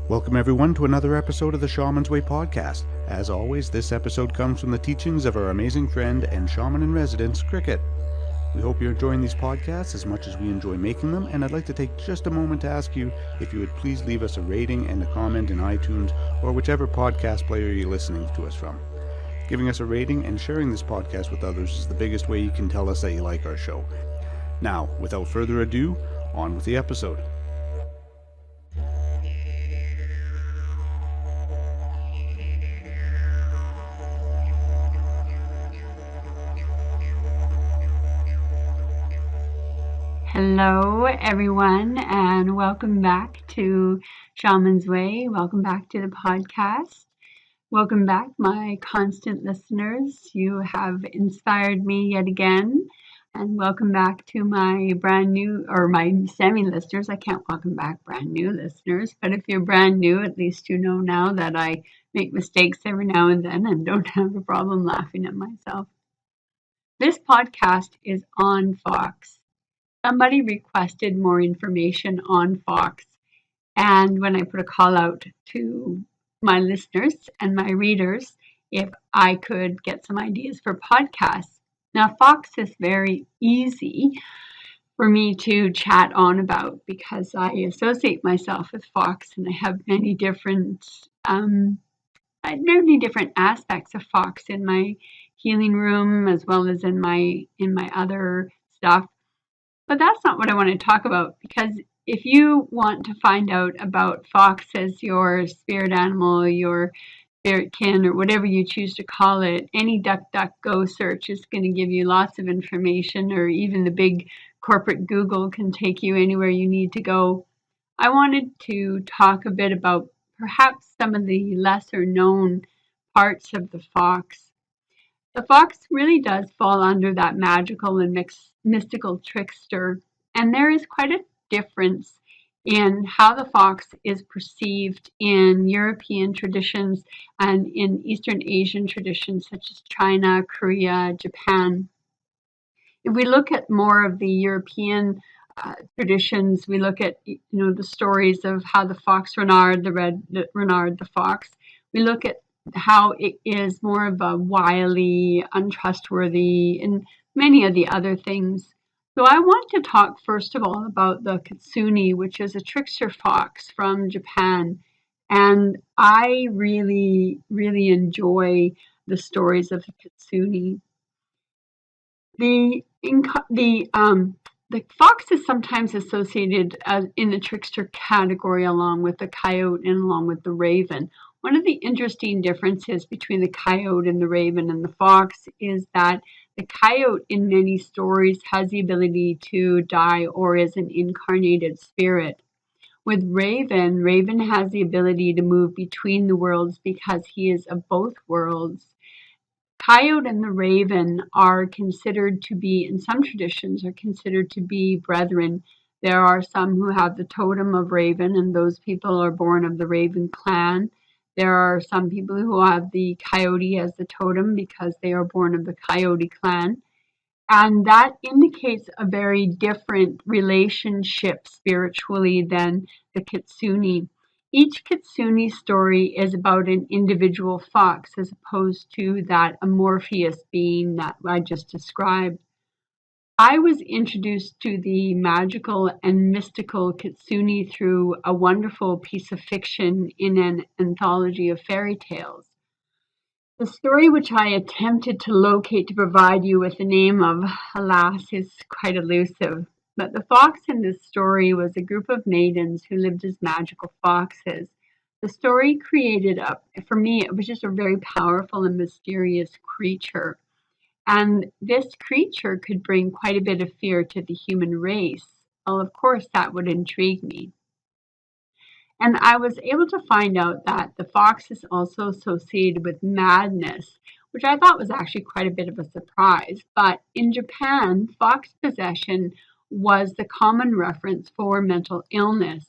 Welcome everyone to another episode of the Shaman's Way podcast. As always, this episode comes from the teachings of our amazing friend and shaman in residence, Cricket. We hope you're enjoying these podcasts as much as we enjoy making them, and I'd like to take just a moment to ask you if you would please leave us a rating and a comment in iTunes or whichever podcast player you're listening to us from. Giving us a rating and sharing this podcast with others is the biggest way you can tell us that you like our show. Now, without further ado, on with the episode. Hello everyone, and welcome back to Shaman's Way. Welcome back to the podcast. Welcome back, my constant listeners. You have inspired me yet again. And welcome back to my brand new, or my semi-listeners. I can't welcome back brand new listeners, but if you're brand new, at least you know now that I make mistakes every now and then and don't have a problem laughing at myself. This podcast is on Fox. Somebody requested more information on Fox, and when I put a call out to my listeners and my readers, if I could get some ideas for podcasts. Now, Fox is very easy for me to chat on about because I associate myself with Fox, and I have many different aspects of Fox in my healing room as well as in my other stuff. But that's not what I want to talk about, because if you want to find out about Fox as your spirit animal, your spirit kin, or whatever you choose to call it, any DuckDuckGo search is going to give you lots of information, or even the big corporate Google can take you anywhere you need to go. I wanted to talk a bit about perhaps some of the lesser known parts of the Fox. The fox really does fall under that magical and mystical trickster, and there is quite a difference in how the fox is perceived in European traditions and in Eastern Asian traditions such as China, Korea, Japan. If we look at more of the European traditions, we look at the stories of how the fox Renard, Renard the fox. We look at how it is more of a wily, untrustworthy, and many of the other things. So I want to talk first of all about the kitsune, which is a trickster fox from Japan. And I really, really enjoy the stories of the kitsune. The fox is sometimes associated in the trickster category along with the coyote and along with the raven. One of the interesting differences between the coyote and the raven and the fox is that the coyote in many stories has the ability to die or is an incarnated spirit. With Raven has the ability to move between the worlds because he is of both worlds. Coyote and the raven are considered to be, in some traditions, are considered to be brethren. There are some who have the totem of raven, and those people are born of the raven clan. There are some people who have the coyote as the totem because they are born of the coyote clan. And that indicates a very different relationship spiritually than the kitsune. Each kitsune story is about an individual fox as opposed to that amorphous being that I just described. I was introduced to the magical and mystical kitsune through a wonderful piece of fiction in an anthology of fairy tales. The story which I attempted to locate to provide you with the name of, alas, is quite elusive. But the fox in this story was a group of maidens who lived as magical foxes. The story created for me, it was just a very powerful and mysterious creature. And this creature could bring quite a bit of fear to the human race. Well, of course, that would intrigue me. And I was able to find out that the fox is also associated with madness, which I thought was actually quite a bit of a surprise. But in Japan, fox possession was the common reference for mental illness.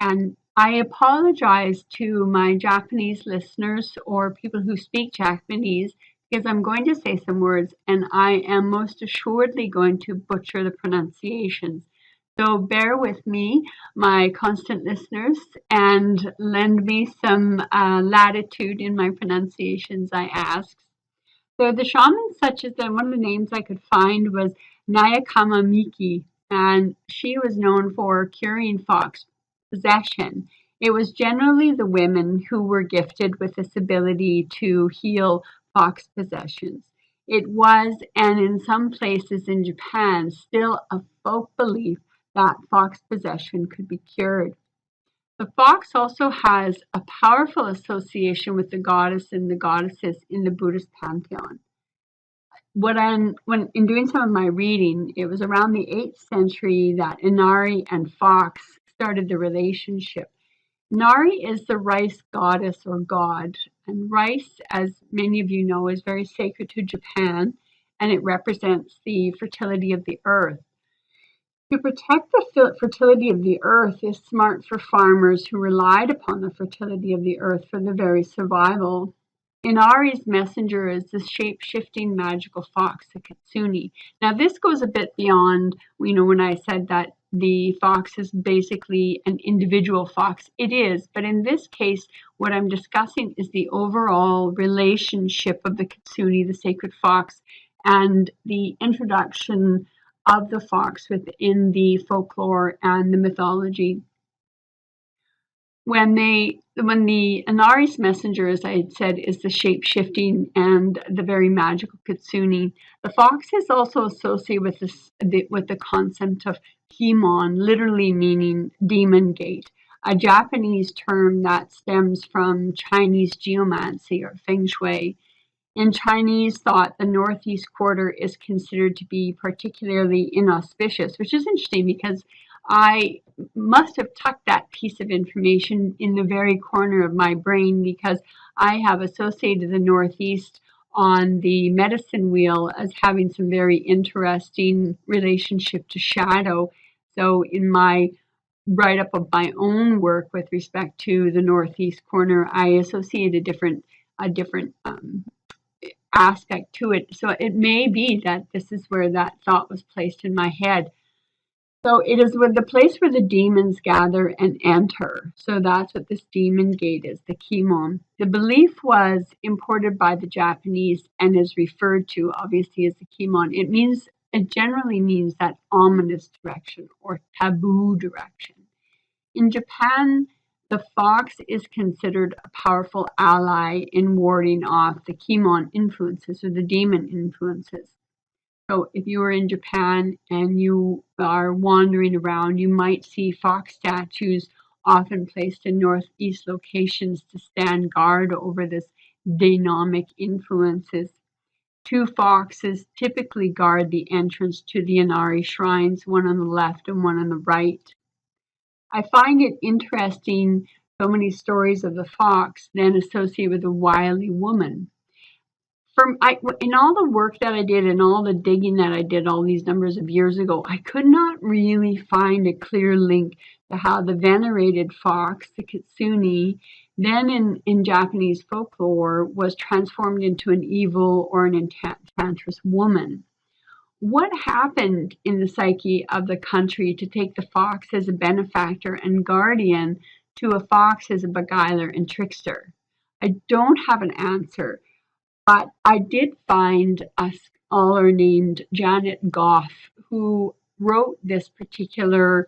And I apologize to my Japanese listeners or people who speak Japanese because I'm going to say some words and I am most assuredly going to butcher the pronunciations. So bear with me, my constant listeners, and lend me some latitude in my pronunciations, I ask. So the shamans, such as one of the names I could find was Nyakama Miki, and she was known for curing fox possession. It was generally the women who were gifted with this ability to heal fox possessions. It was, and in some places in Japan, still a folk belief that fox possession could be cured. The fox also has a powerful association with the goddess and the goddesses in the Buddhist pantheon. When in doing some of my reading, it was around the 8th century that Inari and fox started the relationship. Inari is the rice goddess or god, and rice, as many of you know, is very sacred to Japan, and it represents the fertility of the earth. To protect the fertility of the earth is smart for farmers who relied upon the fertility of the earth for their very survival. Inari's messenger is the shape-shifting magical fox, the kitsune. Now, this goes a bit beyond, when I said that the fox is basically an individual fox. It is, but in this case, what I'm discussing is the overall relationship of the kitsune, the sacred fox, and the introduction of the fox within the folklore and the mythology. When the Inari's messenger, as I had said, is the shape-shifting and the very magical kitsune, the fox is also associated with the concept of Himon, literally meaning demon gate, a Japanese term that stems from Chinese geomancy or feng shui. In Chinese thought, the northeast quarter is considered to be particularly inauspicious, which is interesting because I must have tucked that piece of information in the very corner of my brain because I have associated the northeast on the medicine wheel as having some very interesting relationship to shadow. So in my write up of my own work with respect to the northeast corner, I associate a different aspect to it. So it may be that this is where that thought was placed in my head. So it is the place where the demons gather and enter. So that's what this demon gate is, the Kimon. The belief was imported by the Japanese and is referred to obviously as the Kimon. It generally means that ominous direction or taboo direction. In Japan, the fox is considered a powerful ally in warding off the Kimon influences or the demon influences. So if you are in Japan and you are wandering around, you might see fox statues often placed in northeast locations to stand guard over this demonic influences. Two foxes typically guard the entrance to the Inari shrines, one on the left and one on the right. I find it interesting, so many stories of the fox then associated with a wily woman. In all the work that I did and all the digging that I did all these numbers of years ago, I could not really find a clear link to how the venerated fox, the kitsune, then in Japanese folklore was transformed into an evil or an enchantress woman. What happened in the psyche of the country to take the fox as a benefactor and guardian to a fox as a beguiler and trickster? I don't have an answer, but I did find a scholar named Janet Goff who wrote this particular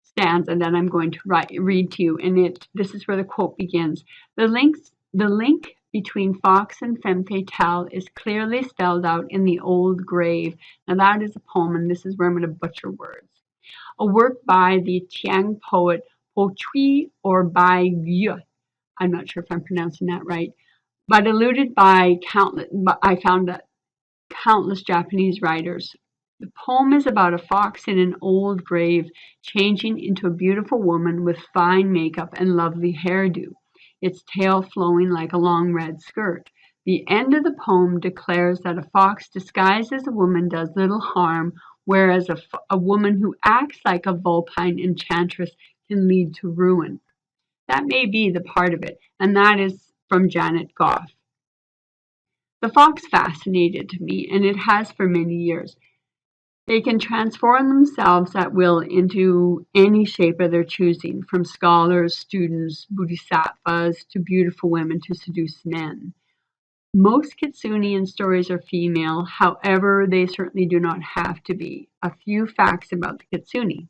stanza that I'm going to read to you, and this is where the quote begins. The link between fox and femme fatale is clearly spelled out in the old grave. Now that is a poem, and this is where I'm going to butcher words. A work by the Tiang poet Po Chui or Bai Yu. I'm not sure if I'm pronouncing that right, but alluded by countless Japanese writers. The poem is about a fox in an old grave changing into a beautiful woman with fine makeup and lovely hairdo, its tail flowing like a long red skirt. The end of the poem declares that a fox disguised as a woman does little harm, whereas a woman who acts like a vulpine enchantress can lead to ruin. That may be the part of it, and that is from Janet Goff. The fox fascinated me, and it has for many years. They can transform themselves at will into any shape of their choosing, from scholars, students, bodhisattvas, to beautiful women to seduce men. Most kitsune in stories are female, however, they certainly do not have to be. A few facts about the kitsune.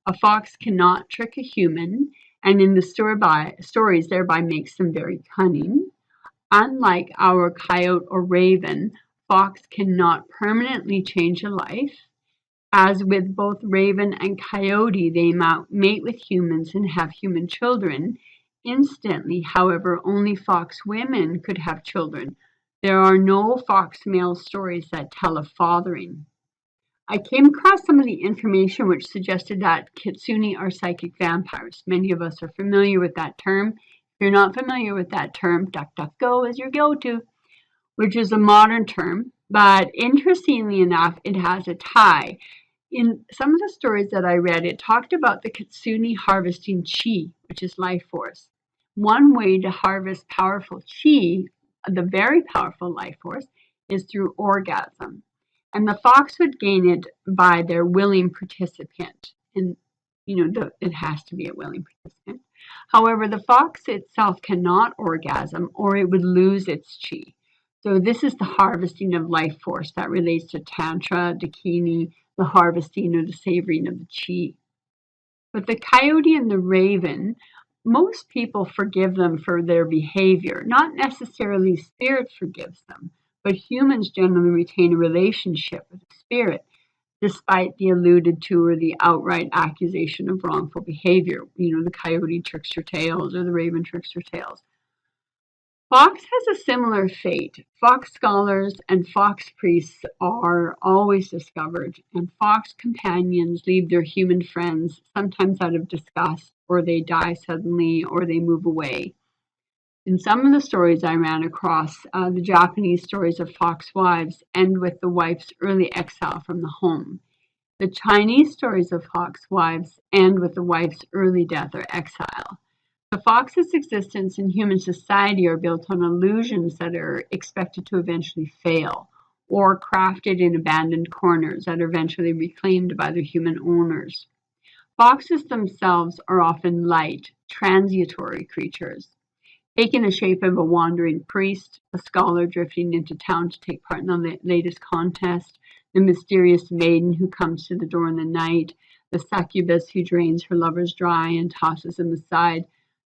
A fox cannot trick a human, and in the stories thereby makes them very cunning. Unlike our coyote or raven, fox cannot permanently change a life. As with both raven and coyote, they mate with humans and have human children instantly. However, only fox women could have children. There are no fox male stories that tell of fathering. I came across some of the information which suggested that kitsune are psychic vampires. Many of us are familiar with that term. If you're not familiar with that term, DuckDuckGo is your go-to, which is a modern term. But interestingly enough, it has a tie. In some of the stories that I read, it talked about the kitsune harvesting chi, which is life force. One way to harvest powerful chi, the very powerful life force, is through orgasm. And the fox would gain it by their willing participant. And, it has to be a willing participant. However, the fox itself cannot orgasm or it would lose its chi. So this is the harvesting of life force that relates to Tantra, Dakini, the harvesting or the savoring of the chi. But the coyote and the raven, most people forgive them for their behavior. Not necessarily spirit forgives them, but humans generally retain a relationship with the spirit, despite the alluded to or the outright accusation of wrongful behavior. The coyote trickster tales or the raven trickster tales. Fox has a similar fate. Fox scholars and fox priests are always discovered, and fox companions leave their human friends, sometimes out of disgust, or they die suddenly, or they move away. In some of the stories I ran across, the Japanese stories of fox wives end with the wife's early exile from the home. The Chinese stories of fox wives end with the wife's early death or exile. The fox's existence in human society are built on illusions that are expected to eventually fail, or crafted in abandoned corners that are eventually reclaimed by their human owners. Foxes themselves are often light, transitory creatures, taking the shape of a wandering priest, a scholar drifting into town to take part in the latest contest, the mysterious maiden who comes to the door in the night, the succubus who drains her lovers dry and tosses him aside.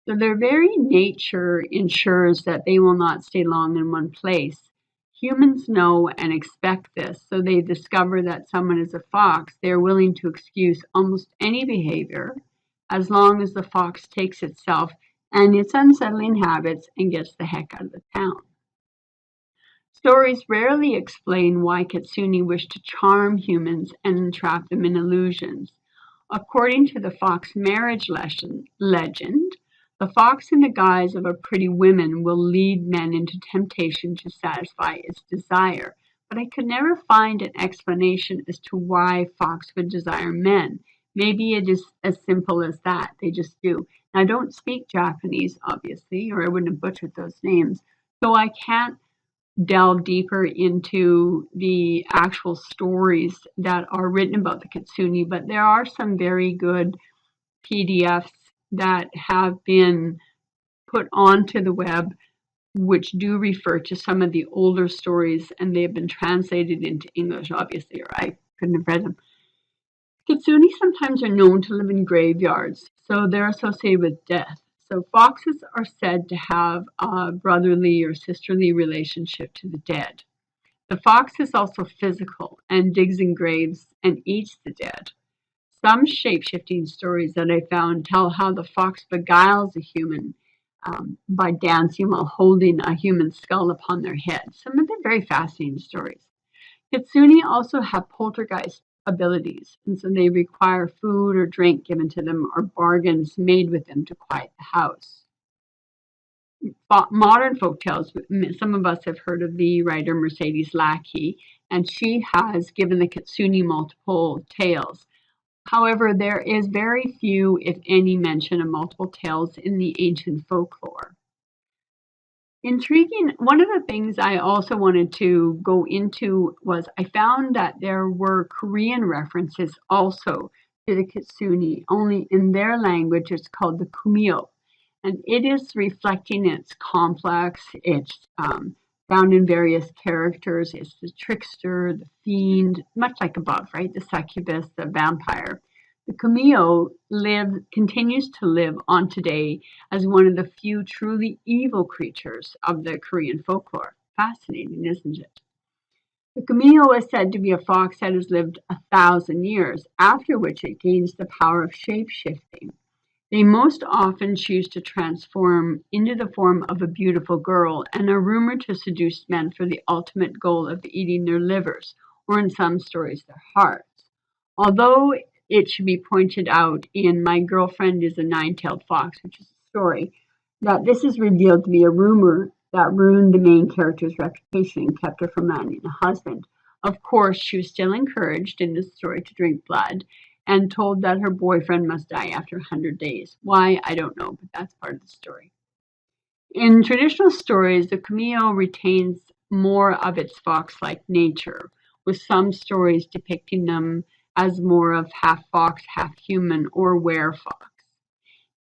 So their very nature ensures that they will not stay long in one place. Humans know and expect this, so they discover that someone is a fox. They are willing to excuse almost any behavior as long as the fox takes itself and its unsettling habits and gets the heck out of the town. Stories rarely explain why kitsune wish to charm humans and entrap them in illusions. According to the fox marriage legend, the fox in the guise of a pretty woman will lead men into temptation to satisfy its desire. But I could never find an explanation as to why fox would desire men. Maybe it is as simple as that. They just do. Now, I don't speak Japanese, obviously, or I wouldn't have butchered those names. So I can't delve deeper into the actual stories that are written about the kitsune, but there are some very good PDFs that have been put onto the web which do refer to some of the older stories, and they have been translated into English, obviously, or I couldn't have read them. Kitsune sometimes are known to live in graveyards, so they're associated with death. So foxes are said to have a brotherly or sisterly relationship to the dead. The fox is also physical and digs in graves and eats the dead. Some shape-shifting stories that I found tell how the fox beguiles a human by dancing while holding a human skull upon their head. Some of them very fascinating stories. Kitsune also have poltergeist abilities, and so they require food or drink given to them or bargains made with them to quiet the house. Modern folk tales, some of us have heard of the writer Mercedes Lackey, and she has given the kitsune multiple tales. However, there is very few, if any, mention of multiple tales in the ancient folklore. Intriguing. One of the things I also wanted to go into was I found that there were Korean references also to the kitsune, only in their language it's called the kumio. And it is reflecting its complex, it's found in various characters. It's the trickster, the fiend, much like above, right? The succubus, the vampire. The Cameo continues to live on today as one of the few truly evil creatures of the Korean folklore. Fascinating, isn't it? The Cameo is said to be a fox that has lived 1,000 years, after which it gains the power of shape-shifting. They most often choose to transform into the form of a beautiful girl and are rumored to seduce men for the ultimate goal of eating their livers, or in some stories, their hearts. Although it should be pointed out in My Girlfriend is a Nine-Tailed Fox, which is a story, that this is revealed to be a rumor that ruined the main character's reputation and kept her from landing a husband. Of course, she was still encouraged in this story to drink blood and told that her boyfriend must die after 100 days. Why, I don't know, but that's part of the story. In traditional stories, the cameo retains more of its fox-like nature, with some stories depicting them as more of half fox, half human, or were-fox.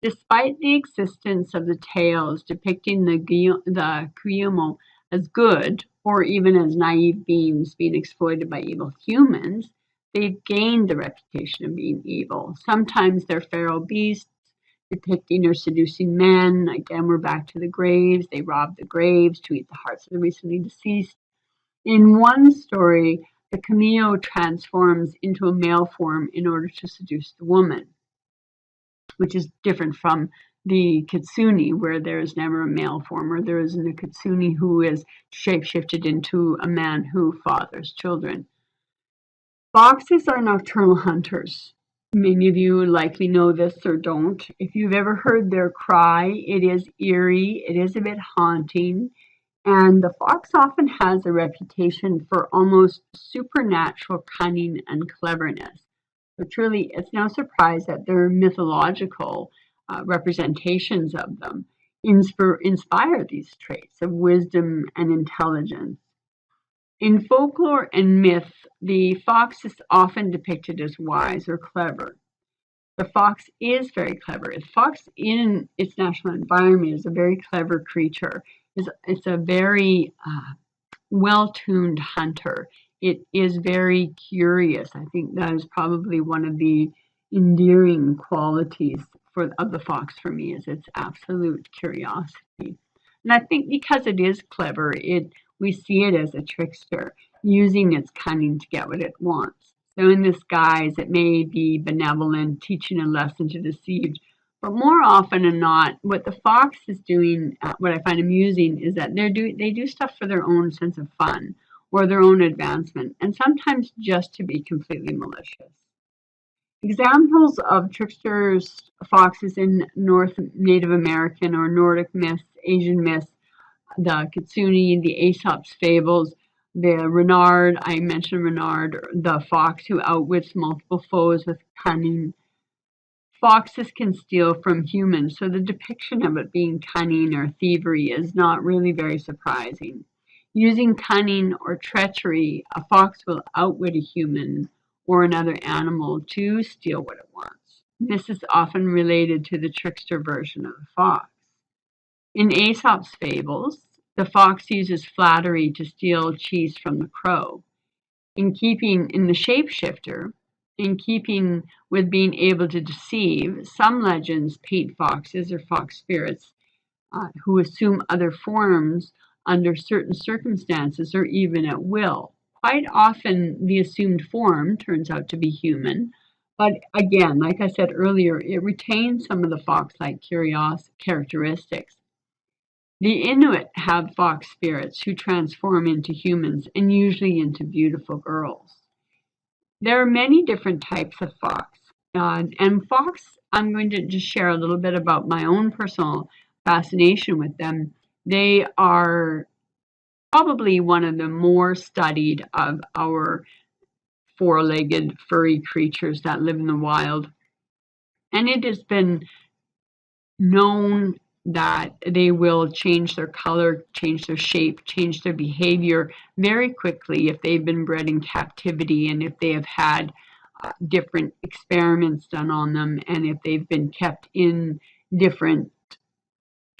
Despite the existence of the tales depicting the Kuyumo as good, or even as naive beings being exploited by evil humans, they've gained the reputation of being evil. Sometimes they're feral beasts, depicting or seducing men. Again, we're back to the graves. They rob the graves to eat the hearts of the recently deceased. In one story, the Cameo transforms into a male form in order to seduce the woman, which is different from the kitsune, where there is never a male form, or there isn't a kitsune who is shapeshifted into a man who fathers children. Foxes are nocturnal hunters. Many of you likely know this or don't. If you've ever heard their cry, it is eerie, it is a bit haunting, and the fox often has a reputation for almost supernatural cunning and cleverness. So truly, it's no surprise that their mythological representations of them inspire these traits of wisdom and intelligence. In folklore and myth, the fox is often depicted as wise or clever. The fox is very clever. The fox in its natural environment is a very clever creature. It's a very well-tuned hunter. It is very curious. I think that is probably one of the endearing qualities of the fox for me, is its absolute curiosity. And I think because it is clever, we see it as a trickster, using its cunning to get what it wants. So in this guise, it may be benevolent, teaching a lesson to deceive, but more often than not, what the fox is doing, what I find amusing, is that they do stuff for their own sense of fun or their own advancement, and sometimes just to be completely malicious. Examples of tricksters, foxes in North Native American or Nordic myths, Asian myths, the kitsune, the Aesop's fables, the Renard, I mentioned Renard, the fox who outwits multiple foes with cunning. Foxes can steal from humans, so the depiction of it being cunning or thievery is not really very surprising. Using cunning or treachery, a fox will outwit a human or another animal to steal what it wants. This is often related to the trickster version of the fox. In Aesop's fables, the fox uses flattery to steal cheese from the crow. In the shapeshifter, in keeping with being able to deceive, some legends paint foxes or fox spirits who assume other forms under certain circumstances or even at will. Quite often, the assumed form turns out to be human, but again, like I said earlier, it retains some of the fox-like characteristics. The Inuit have fox spirits who transform into humans and usually into beautiful girls. There are many different types of fox. And fox, I'm going to just share a little bit about my own personal fascination with them. They are probably one of the more studied of our four-legged furry creatures that live in the wild. And it has been known that they will change their color, change their shape, change their behavior very quickly if they've been bred in captivity and if they have had different experiments done on them and if they've been kept in different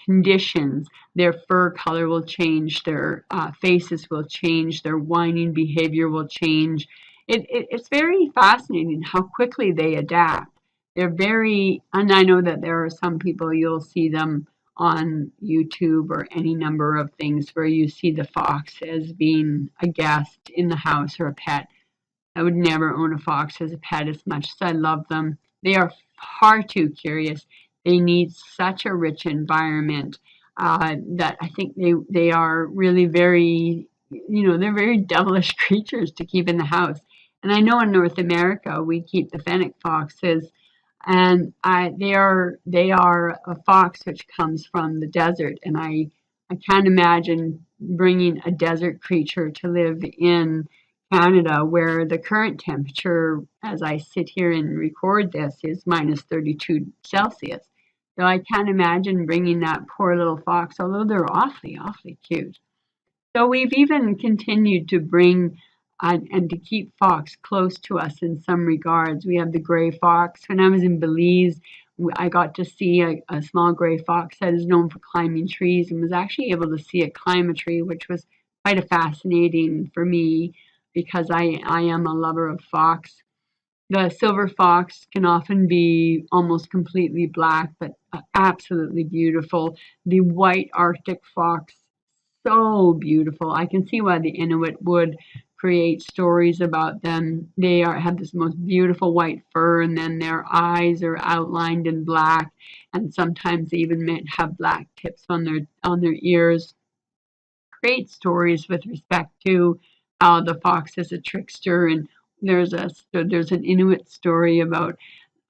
conditions. Their fur color will change, their faces will change, their whining behavior will change. It's very fascinating how quickly they adapt. They're very, and I know that there are some people, you'll see them on YouTube or any number of things where you see the fox as being a guest in the house or a pet. I would never own a fox as a pet as much as I love them. They are far too curious. They need such a rich environment that I think they are really very, they're very devilish creatures to keep in the house. And I know in North America we keep the fennec foxes, and they are a fox which comes from the desert, and I can't imagine bringing a desert creature to live in Canada, where the current temperature, as I sit here and record this, is minus 32 Celsius. So I can't imagine bringing that poor little fox, although they're awfully, awfully cute. So we've even continued to bring and to keep fox close to us in some regards. We have the gray fox. When I was in Belize, I got to see a small gray fox that is known for climbing trees and was actually able to see it climb a tree, which was quite a fascinating for me because I am a lover of fox. The silver fox can often be almost completely black, but absolutely beautiful. The white Arctic fox, so beautiful. I can see why the Inuit would create stories about them. They have this most beautiful white fur, and then their eyes are outlined in black, and sometimes they even might have black tips on their ears. Great stories with respect to how the fox is a trickster, and there's an Inuit story about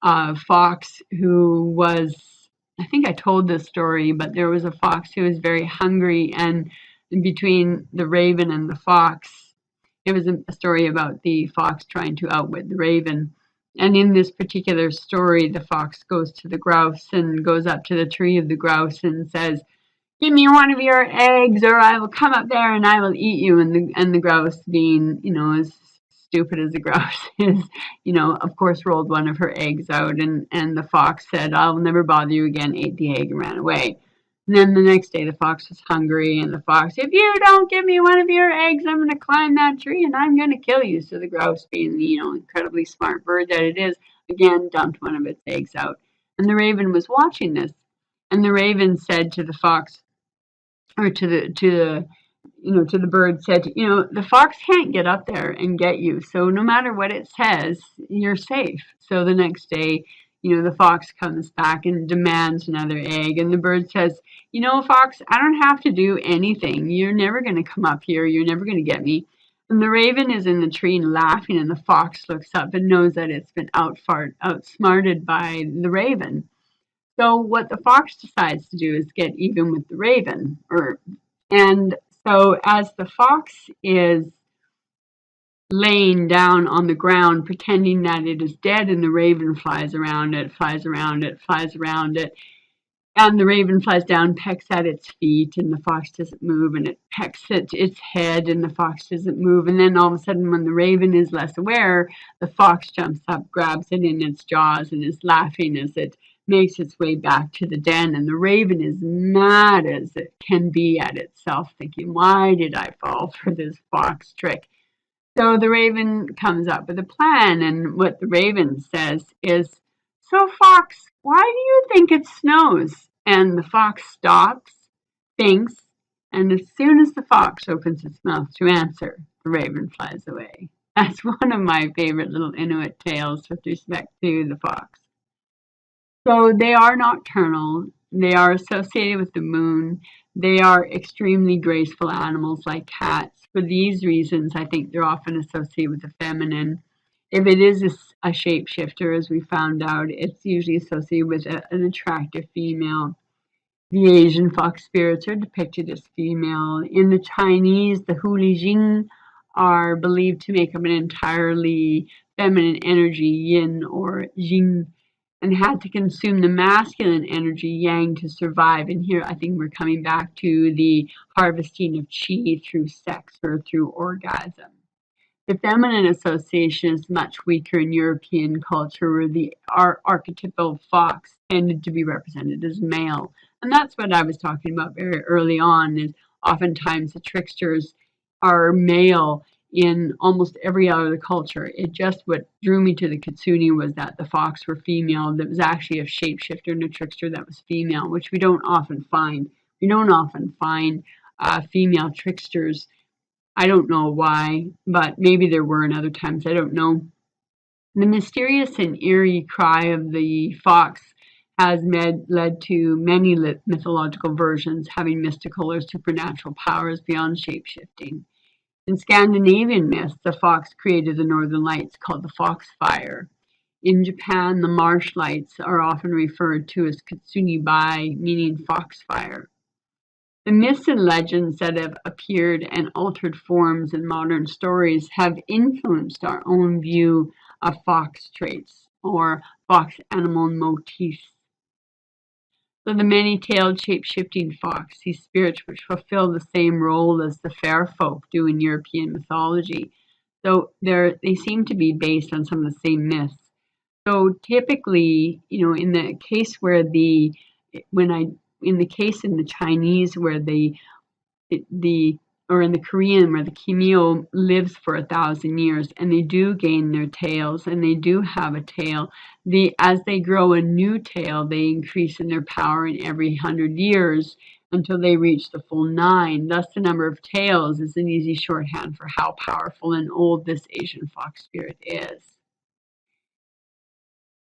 a fox who was, I think I told this story, but there was a fox who was very hungry, and between the raven and the fox, it was a story about the fox trying to outwit the raven. And in this particular story, the fox goes to the grouse and goes up to the tree of the grouse and says, "Give me one of your eggs, or I will come up there and I will eat you." And the grouse, being as stupid as a grouse is, of course, rolled one of her eggs out, and the fox said, "I'll never bother you again," ate the egg and ran away. And then the next day, the fox was hungry, and the fox, "If you don't give me one of your eggs, I'm going to climb that tree and I'm going to kill you." So the grouse, being the incredibly smart bird that it is, again dumped one of its eggs out. And the raven was watching this, and the raven said to the fox, or to the bird, said, "The fox can't get up there and get you, so no matter what it says, you're safe." So the next day, the fox comes back and demands another egg, and the bird says, "Fox, I don't have to do anything. You're never going to come up here. You're never going to get me." And the raven is in the tree and laughing, and the fox looks up and knows that it's been outsmarted by the raven. So what the fox decides to do is get even with the raven, and so as the fox is laying down on the ground, pretending that it is dead, and the raven flies around it, flies around it, flies around it, and the raven flies down, pecks at its feet, and the fox doesn't move, and it pecks at its head, and the fox doesn't move, and then all of a sudden, when the raven is less aware, the fox jumps up, grabs it in its jaws, and is laughing as it makes its way back to the den, and the raven is mad as it can be at itself, thinking, "Why did I fall for this fox trick?" So the raven comes up with a plan, and what the raven says is, "So, fox, why do you think it snows?" And the fox stops, thinks, and as soon as the fox opens its mouth to answer, the raven flies away. That's one of my favorite little Inuit tales with respect to the fox. So they are nocturnal. They are associated with the moon. They are extremely graceful animals like cats. For these reasons, I think they're often associated with the feminine. If it is a shapeshifter, as we found out, it's usually associated with an attractive female. The Asian fox spirits are depicted as female. In the Chinese, the Huli Jing are believed to make up an entirely feminine energy, yin or jing. and had to consume the masculine energy, yang, to survive. And here I think we're coming back to the harvesting of chi through sex or through orgasm. The feminine association is much weaker in European culture, where the archetypal fox tended to be represented as male. And that's what I was talking about very early on, is oftentimes the tricksters are male in almost every other culture. It just, what drew me to the kitsune was that the fox were female. That was actually a shapeshifter and a trickster that was female, which we don't often find. We don't often find female tricksters. I don't know why, but maybe there were in other times. I don't know. The mysterious and eerie cry of the fox has led to many mythological versions having mystical or supernatural powers beyond shapeshifting. In Scandinavian myths, the fox created the northern lights called the foxfire. In Japan, the marsh lights are often referred to as kitsune bai, meaning foxfire. The myths and legends that have appeared and altered forms in modern stories have influenced our own view of fox traits or fox animal motifs. So the many-tailed shape-shifting fox, these spirits which fulfill the same role as the fair folk do in European mythology. So they seem to be based on some of the same myths. So typically, in the case where in the case in the Chinese where or in the Korean where the Kimyo lives for 1,000 years, and they do gain their tails and they do have a tail. As they grow a new tail, they increase in their power in every 100 years until they reach the full 9. Thus, the number of tails is an easy shorthand for how powerful and old this Asian fox spirit is.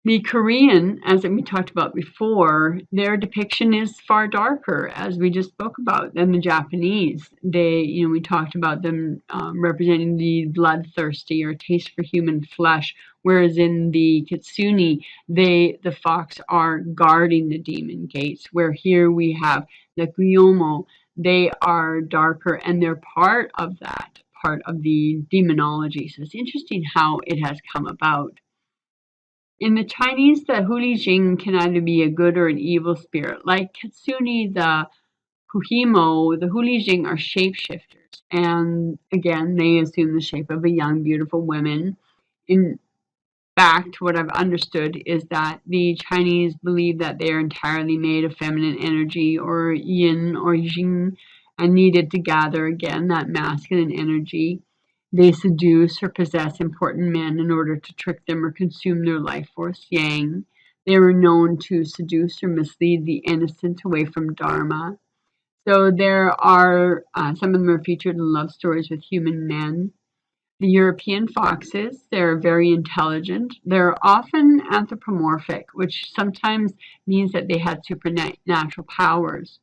The Korean, as we talked about before, their depiction is far darker, as we just spoke about, than the Japanese. We talked about them representing the bloodthirsty or taste for human flesh, whereas in the kitsune, the fox are guarding the demon gates, where here we have the guyomo. They are darker, and they're part of the demonology. So it's interesting how it has come about. In the Chinese, the Hulijing can either be a good or an evil spirit. Like Kitsune, the Huhimo, the Hulijing are shapeshifters. And again, they assume the shape of a young, beautiful woman. In fact, what I've understood is that the Chinese believe that they are entirely made of feminine energy, or yin or jing, and needed to gather again that masculine energy. They seduce or possess important men in order to trick them or consume their life force, yang. They were known to seduce or mislead the innocent away from dharma. So there are, some of them are featured in love stories with human men. The European foxes, they're very intelligent. They're often anthropomorphic, which sometimes means that they had supernatural powers.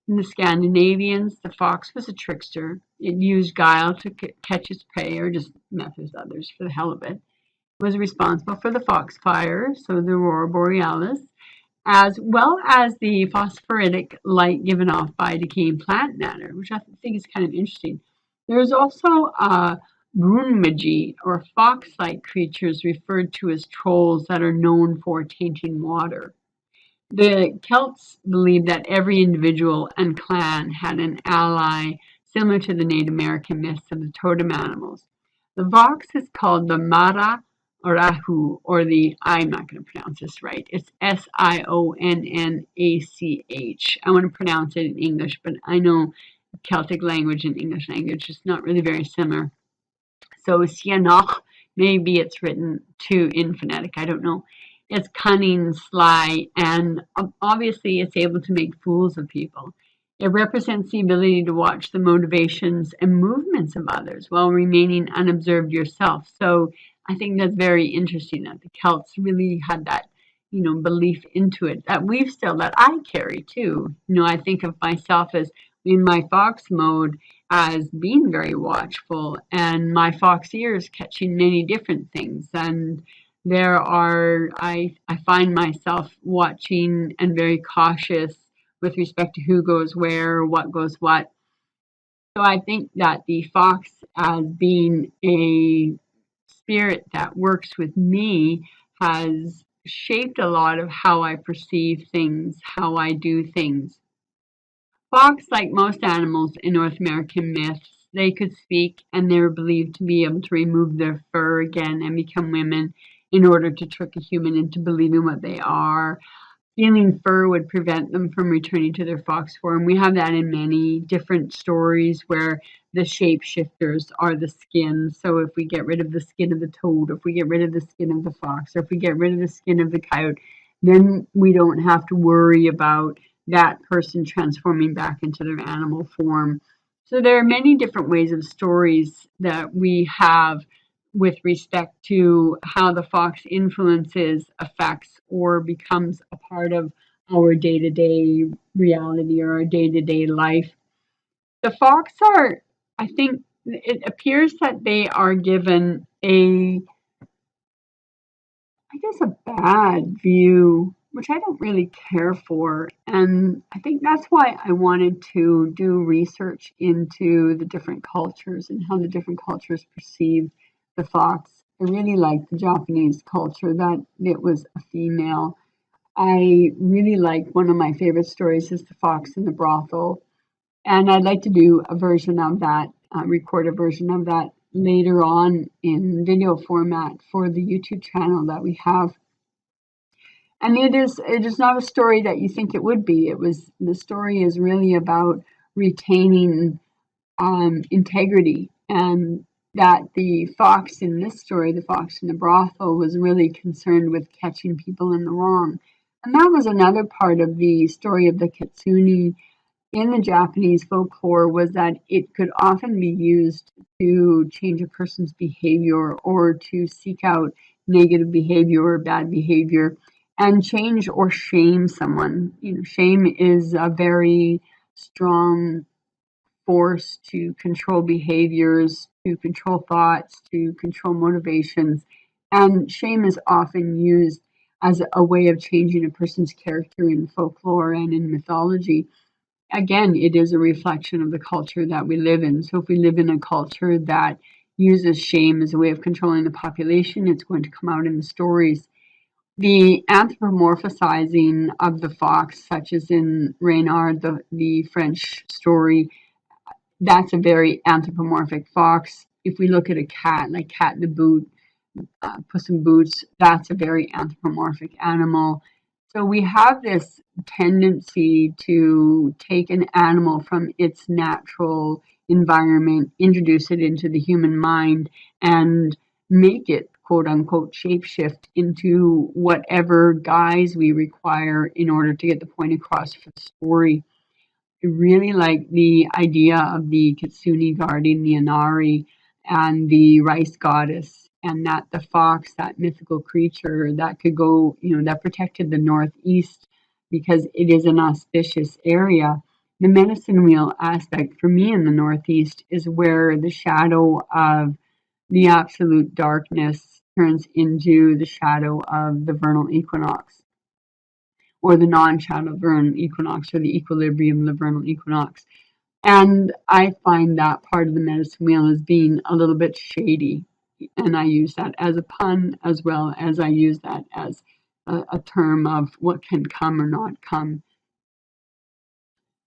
In the Scandinavians, the fox was a trickster. It used guile to catch its prey, or just mess with others for the hell of it. It was responsible for the foxfire, so the aurora borealis, as well as the phosphorytic light given off by decaying plant matter, which I think is kind of interesting. There's also Brunmagi, or fox-like creatures referred to as trolls that are known for tainting water. The Celts believed that every individual and clan had an ally, similar to the Native American myths of the totem animals. The fox is called the Mara Orahu, or I'm not going to pronounce this right. It's Sionnachh. I want to pronounce it in English, but I know Celtic language and English language is not really very similar. So Sionnach, maybe it's written in phonetic, I don't know. It's cunning, sly, and obviously it's able to make fools of people. It represents the ability to watch the motivations and movements of others while remaining unobserved yourself. So I think that's very interesting that the Celts really had that, belief into it that I carry too. I think of myself as in my fox mode as being very watchful, and my fox ears catching many different things. And I find myself watching and very cautious with respect to who goes where, what goes what. So I think that the fox, as being a spirit that works with me, has shaped a lot of how I perceive things, how I do things. Fox, like most animals in North American myths, they could speak and they were believed to be able to remove their fur again and become women in order to trick a human into believing what they are. Stealing fur would prevent them from returning to their fox form. We have that in many different stories where the shapeshifters are the skin. So if we get rid of the skin of the toad, if we get rid of the skin of the fox, or if we get rid of the skin of the coyote, then we don't have to worry about that person transforming back into their animal form. So there are many different ways of stories that we have with respect to how the fox influences, affects, or becomes a part of our day to day reality or our day to day life. The fox are, I think, it appears that they are given I guess, a bad view, which I don't really care for. And I think that's why I wanted to do research into the different cultures and how the different cultures perceive the fox. I really like the Japanese culture that it was a female. I really like one of my favorite stories is The Fox in the Brothel. And I'd like to do a version of that, record a version of that later on in video format for the YouTube channel that we have. And it is not a story that you think it would be. The story is really about retaining integrity, and that the fox in this story, the fox in the brothel, was really concerned with catching people in the wrong. And that was another part of the story of the kitsune in the Japanese folklore, was that it could often be used to change a person's behavior or to seek out negative behavior or bad behavior and change or shame someone. Shame is a very strong force to control behaviors, to control thoughts, to control motivations. And shame is often used as a way of changing a person's character in folklore and in mythology. Again, it is a reflection of the culture that we live in. So if we live in a culture that uses shame as a way of controlling the population, it's going to come out in the stories. The anthropomorphizing of the fox, such as in Reynard, the French story, that's a very anthropomorphic fox. If we look at a cat, like Cat in the Boot, Puss in Boots, that's a very anthropomorphic animal. So we have this tendency to take an animal from its natural environment, introduce it into the human mind, and make it, quote unquote, shapeshift into whatever guise we require in order to get the point across for the story. I really like the idea of the kitsune guarding the inari and the rice goddess, and that the fox, that mythical creature that could go, that protected the northeast because it is an auspicious area. The medicine wheel aspect for me in the northeast is where the shadow of the absolute darkness turns into the shadow of the vernal equinox, or the non-shadow vernal equinox, or the equilibrium of the vernal equinox. And I find that part of the medicine wheel as being a little bit shady. And I use that as a pun, as well as I use that as a term of what can come or not come.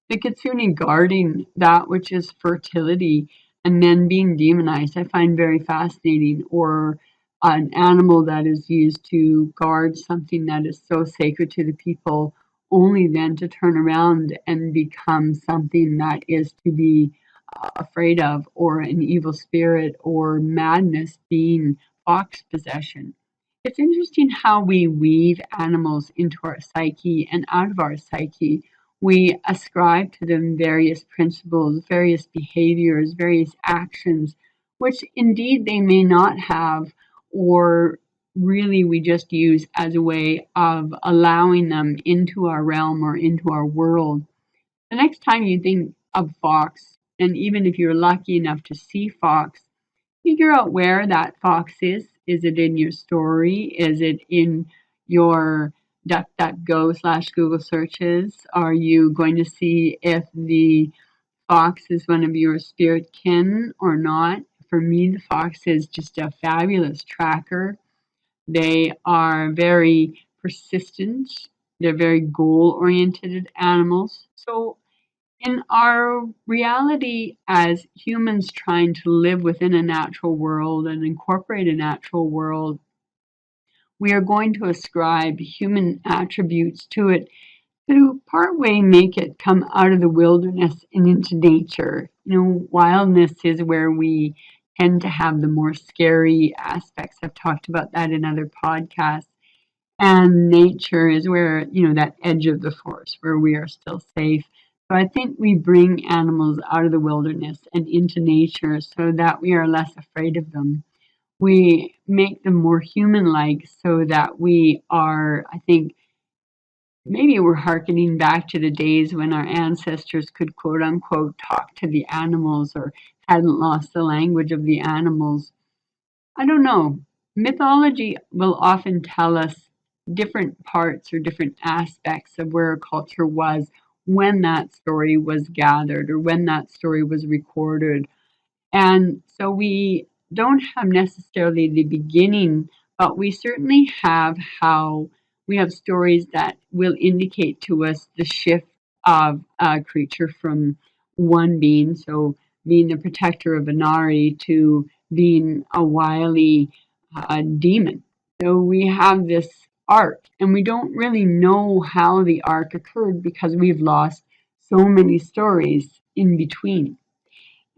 The kitsune guarding that which is fertility and then being demonized, I find very fascinating. Or an animal that is used to guard something that is so sacred to the people, only then to turn around and become something that is to be afraid of, or an evil spirit, or madness being fox possession. It's interesting how we weave animals into our psyche and out of our psyche. We ascribe to them various principles, various behaviors, various actions, which indeed they may not have, or really we just use as a way of allowing them into our realm or into our world. The next time you think of fox, and even if you're lucky enough to see fox, figure out where that fox is. Is it in your story? Is it in your DuckDuckGo/Google searches? Are you going to see if the fox is one of your spirit kin or not? For me, the fox is just a fabulous tracker. They are very persistent. They're very goal-oriented animals. So in our reality as humans trying to live within a natural world and incorporate a natural world, we are going to ascribe human attributes to it to partway make it come out of the wilderness and into nature. Wildness is where we tend to have the more scary aspects. I've talked about that in other podcasts. And nature is where, that edge of the forest where we are still safe. So I think we bring animals out of the wilderness and into nature so that we are less afraid of them. We make them more human-like so that we are, I think, maybe we're hearkening back to the days when our ancestors could quote unquote talk to the animals or hadn't lost the language of the animals. I don't know. Mythology will often tell us different parts or different aspects of where a culture was when that story was gathered or when that story was recorded. And so we don't have necessarily the beginning, but we certainly have how we have stories that will indicate to us the shift of a creature from one being, so being the protector of Inari, to being a wily demon. So we have this arc, and we don't really know how the arc occurred because we've lost so many stories in between.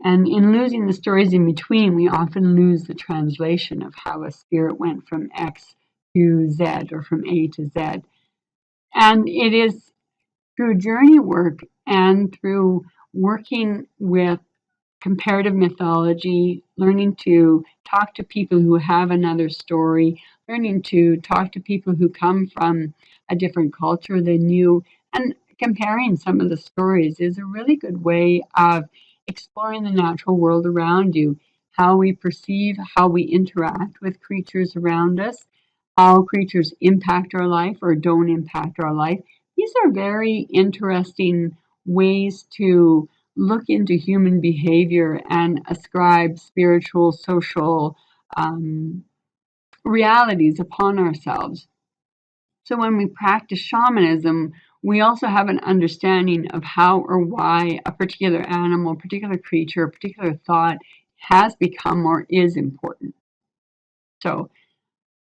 And in losing the stories in between, we often lose the translation of how a spirit went from X to Z or from A to Z. And it is through journey work and through working with comparative mythology, learning to talk to people who have another story, learning to talk to people who come from a different culture than you, and comparing some of the stories is a really good way of exploring the natural world around you, how we perceive, how we interact with creatures around us, how creatures impact our life or don't impact our life. These are very interesting ways to look into human behavior and ascribe spiritual, social realities upon ourselves. So when we practice shamanism, we also have an understanding of how or why a particular animal, particular creature, a particular thought has become or is important. So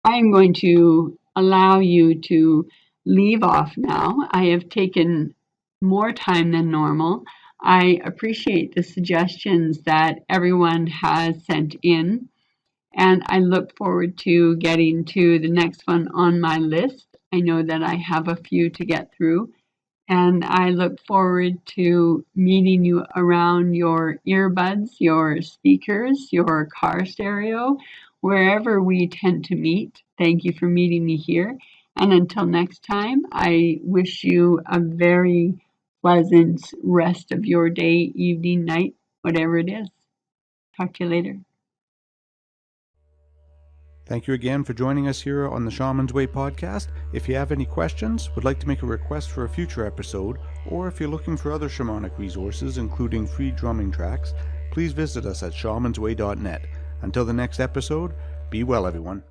I am going to allow you to leave off now. I have taken more time than normal. I appreciate the suggestions that everyone has sent in, and I look forward to getting to the next one on my list. I know that I have a few to get through, and I look forward to meeting you around your earbuds, your speakers, your car stereo, wherever we tend to meet. Thank you for meeting me here. And until next time, I wish you a very pleasant rest of your day, evening, night, whatever it is. Talk to you later. Thank you again for joining us here on the Shaman's Way podcast. If you have any questions, would like to make a request for a future episode, or if you're looking for other shamanic resources, including free drumming tracks, please visit us at shamansway.net. Until the next episode, be well, everyone.